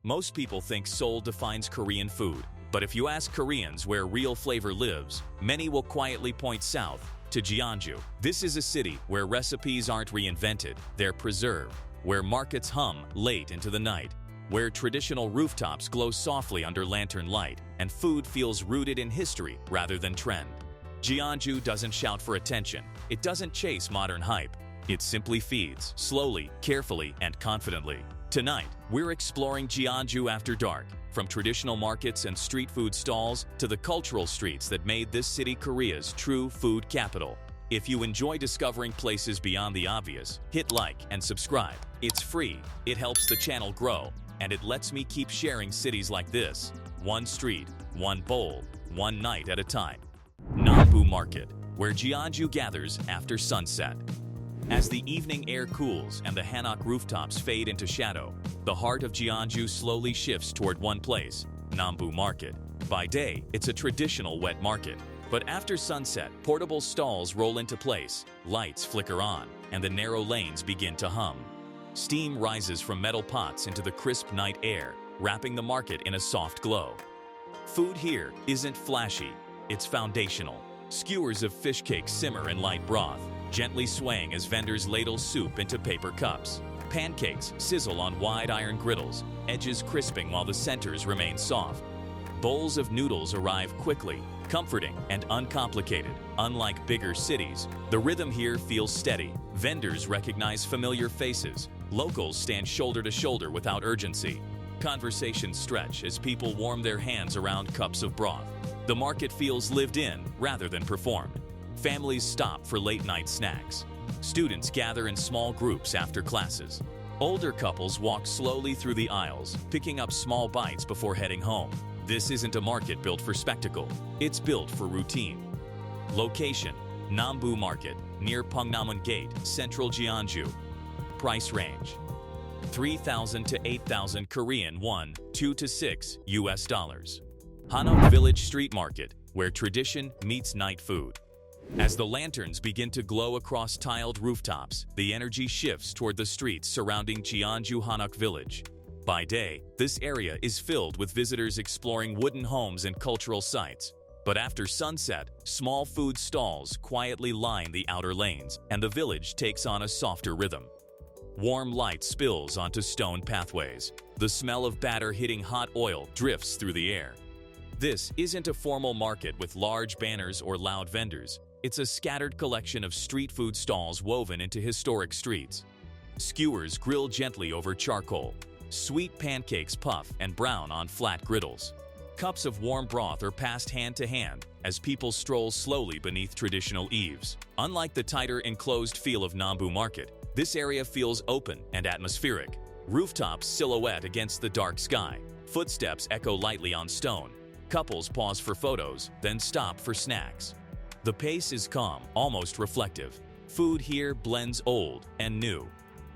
Most people think Seoul defines Korean food, but if you ask Koreans where real flavor lives, many will quietly point south to Jeonju. This is a city where recipes aren't reinvented, they're preserved, where markets hum late into the night, where traditional rooftops glow softly under lantern light, and food feels rooted in history rather than trend. Jeonju doesn't shout for attention. It doesn't chase modern hype. It simply feeds, slowly, carefully, and confidently. Tonight, we're exploring Jeonju after dark, from traditional markets and street food stalls to the cultural streets that made this city Korea's true food capital. If you enjoy discovering places beyond the obvious, hit like and subscribe. It's free, it helps the channel grow, and it lets me keep sharing cities like this, one street, one bowl, one night at a time. Nambu Market, where Jeonju gathers after sunset. As the evening air cools and the Hanok rooftops fade into shadow, the heart of Jeonju slowly shifts toward one place, Nambu Market. By day, it's a traditional wet market, but after sunset, portable stalls roll into place, lights flicker on, and the narrow lanes begin to hum. Steam rises from metal pots into the crisp night air, wrapping the market in a soft glow. Food here isn't flashy, it's foundational. Skewers of fish cake simmer in light broth, gently swaying as vendors ladle soup into paper cups. Pancakes sizzle on wide iron griddles, edges crisping while the centers remain soft. Bowls of noodles arrive quickly, comforting and uncomplicated. Unlike bigger cities, the rhythm here feels steady. Vendors recognize familiar faces. Locals stand shoulder to shoulder without urgency. Conversations stretch as people warm their hands around cups of broth. The market feels lived in rather than performed. Families stop for late-night snacks. Students gather in small groups after classes. Older couples walk slowly through the aisles, picking up small bites before heading home. This isn't a market built for spectacle. It's built for routine. Location: Nambu Market, near Pungnamun Gate, Central Jeonju. Price range: 3,000 to 8,000 Korean won, 2 to 6 US dollars. Hanok Village Street Market, where tradition meets night food. As the lanterns begin to glow across tiled rooftops, the energy shifts toward the streets surrounding Jeonju Hanok Village. By day, this area is filled with visitors exploring wooden homes and cultural sites. But after sunset, small food stalls quietly line the outer lanes, and the village takes on a softer rhythm. Warm light spills onto stone pathways. The smell of batter hitting hot oil drifts through the air. This isn't a formal market with large banners or loud vendors. It's a scattered collection of street food stalls woven into historic streets. Skewers grill gently over charcoal. Sweet pancakes puff and brown on flat griddles. Cups of warm broth are passed hand to hand as people stroll slowly beneath traditional eaves. Unlike the tighter, enclosed feel of Nambu Market, this area feels open and atmospheric. Rooftops silhouette against the dark sky. Footsteps echo lightly on stone. Couples pause for photos, then stop for snacks. The pace is calm, almost reflective. Food here blends old and new.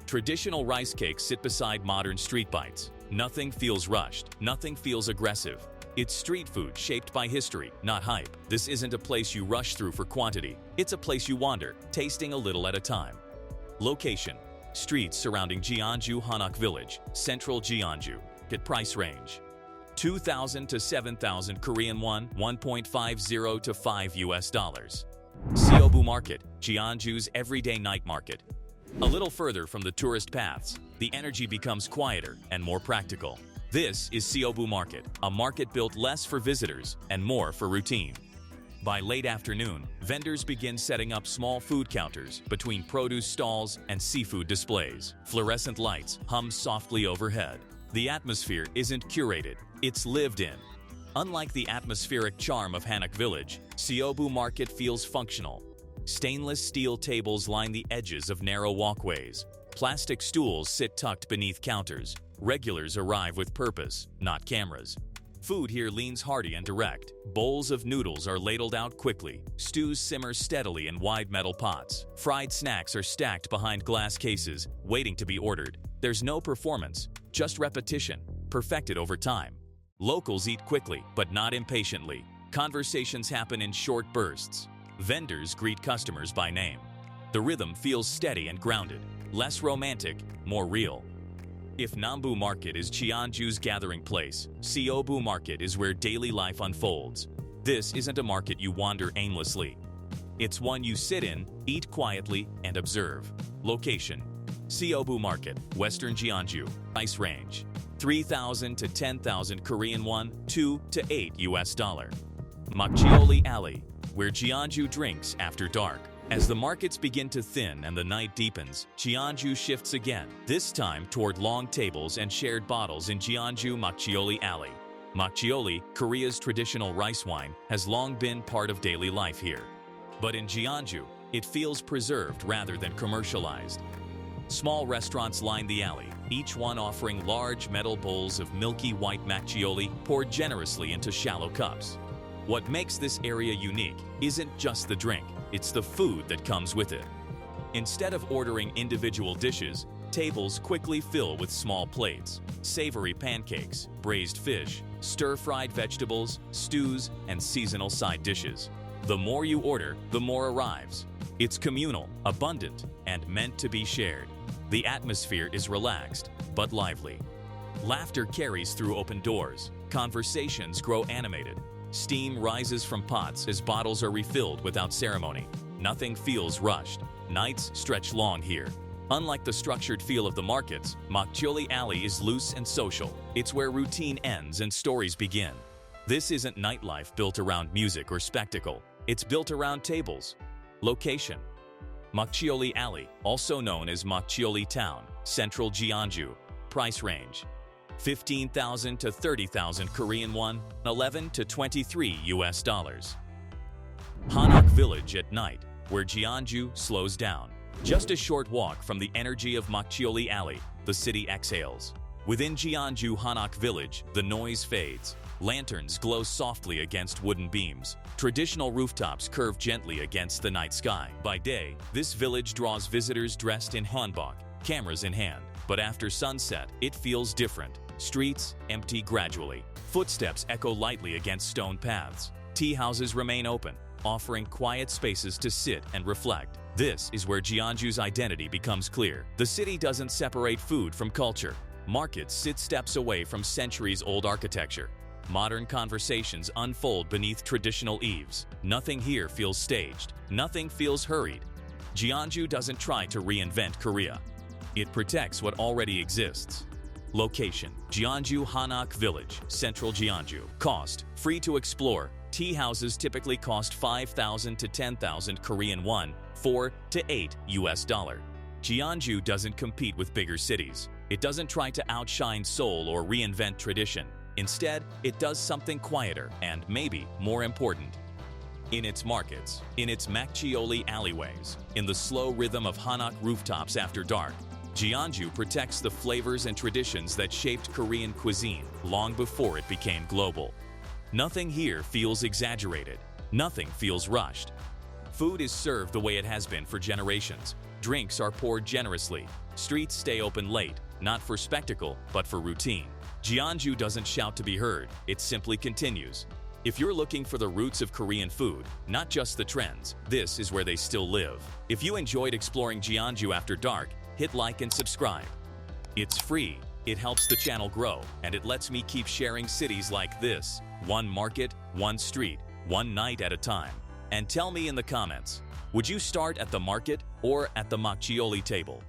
Traditional rice cakes sit beside modern street bites. Nothing feels rushed, nothing feels aggressive. It's street food shaped by history, not hype. This isn't a place you rush through for quantity. It's a place you wander, tasting a little at a time. Location: streets surrounding Jeonju Hanok Village, Central Jeonju. At price range: 2,000 to 7,000 Korean won, 1.50 to 5 US dollars. Seoul Market, Jeonju's everyday night market. A little further from the tourist paths, the energy becomes quieter and more practical. This is Seoul Market, a market built less for visitors and more for routine. By late afternoon, vendors begin setting up small food counters between produce stalls and seafood displays. Fluorescent lights hum softly overhead. The atmosphere isn't curated, it's lived in. Unlike the atmospheric charm of Hanok Village, Seoul Market feels functional. Stainless steel tables line the edges of narrow walkways. Plastic stools sit tucked beneath counters. Regulars arrive with purpose, not cameras. Food here leans hearty and direct. Bowls of noodles are ladled out quickly. Stews simmer steadily in wide metal pots. Fried snacks are stacked behind glass cases, waiting to be ordered. There's no performance, just repetition, perfected over time. Locals eat quickly, but not impatiently. Conversations happen in short bursts. Vendors greet customers by name. The rhythm feels steady and grounded, less romantic, more real. If Nambu Market is Jeonju's gathering place, Seoul Market is where daily life unfolds. This isn't a market you wander aimlessly. It's one you sit in, eat quietly, and observe. Location: Seoul Market, Western Jeonju. Price range: 3,000 to 10,000 Korean won, 2 to 8 US dollar. Makgeolli Alley, where Jeonju drinks after dark. As the markets begin to thin and the night deepens, Jeonju shifts again, this time toward long tables and shared bottles in Jeonju Makgeolli Alley. Makgeolli, Korea's traditional rice wine, has long been part of daily life here. But in Jeonju, it feels preserved rather than commercialized. Small restaurants line the alley, each one offering large metal bowls of milky white Makgeolli poured generously into shallow cups. What makes this area unique isn't just the drink, it's the food that comes with it. Instead of ordering individual dishes, tables quickly fill with small plates: savory pancakes, braised fish, stir-fried vegetables, stews, and seasonal side dishes. The more you order, the more arrives. It's communal, abundant, and meant to be shared. The atmosphere is relaxed, but lively. Laughter carries through open doors. Conversations grow animated. Steam rises from pots as bottles are refilled without ceremony. Nothing feels rushed. Nights stretch long here. Unlike the structured feel of the markets, Makgeolli Alley is loose and social. It's where routine ends and stories begin. This isn't nightlife built around music or spectacle. It's built around tables. Location: Makgeolli Alley, also known as Makgeolli Town, Central Jeonju. Price range: 15,000 to 30,000 Korean won, 11 to 23 US dollars. Hanok Village at night, where Jeonju slows down. Just a short walk from the energy of Makgeolli Alley, the city exhales. Within Jeonju Hanok Village, the noise fades. Lanterns glow softly against wooden beams. Traditional rooftops curve gently against the night sky. By day, this village draws visitors dressed in hanbok, cameras in hand. But after sunset, it feels different. Streets empty gradually. Footsteps echo lightly against stone paths. Tea houses remain open, offering quiet spaces to sit and reflect. This is where Jeonju's identity becomes clear. The city doesn't separate food from culture. Markets sit steps away from centuries-old architecture. Modern conversations unfold beneath traditional eaves. Nothing here feels staged. Nothing feels hurried. Jeonju doesn't try to reinvent Korea. It protects what already exists. Location: Jeonju Hanok Village, Central Jeonju. Cost: free to explore. Tea houses typically cost 5,000 to 10,000 Korean won, 4 to 8 US dollar. Jeonju doesn't compete with bigger cities. It doesn't try to outshine Seoul or reinvent tradition. Instead, it does something quieter and, maybe, more important. In its markets, in its Makgeolli alleyways, in the slow rhythm of Hanok rooftops after dark, Jeonju protects the flavors and traditions that shaped Korean cuisine long before it became global. Nothing here feels exaggerated. Nothing feels rushed. Food is served the way it has been for generations. Drinks are poured generously. Streets stay open late, not for spectacle, but for routine. Jeonju doesn't shout to be heard, it simply continues. If you're looking for the roots of Korean food, not just the trends, this is where they still live. If you enjoyed exploring Jeonju after dark, hit like and subscribe. It's free, it helps the channel grow, and it lets me keep sharing cities like this, one market, one street, one night at a time. And tell me in the comments, would you start at the market or at the Makgeolli table?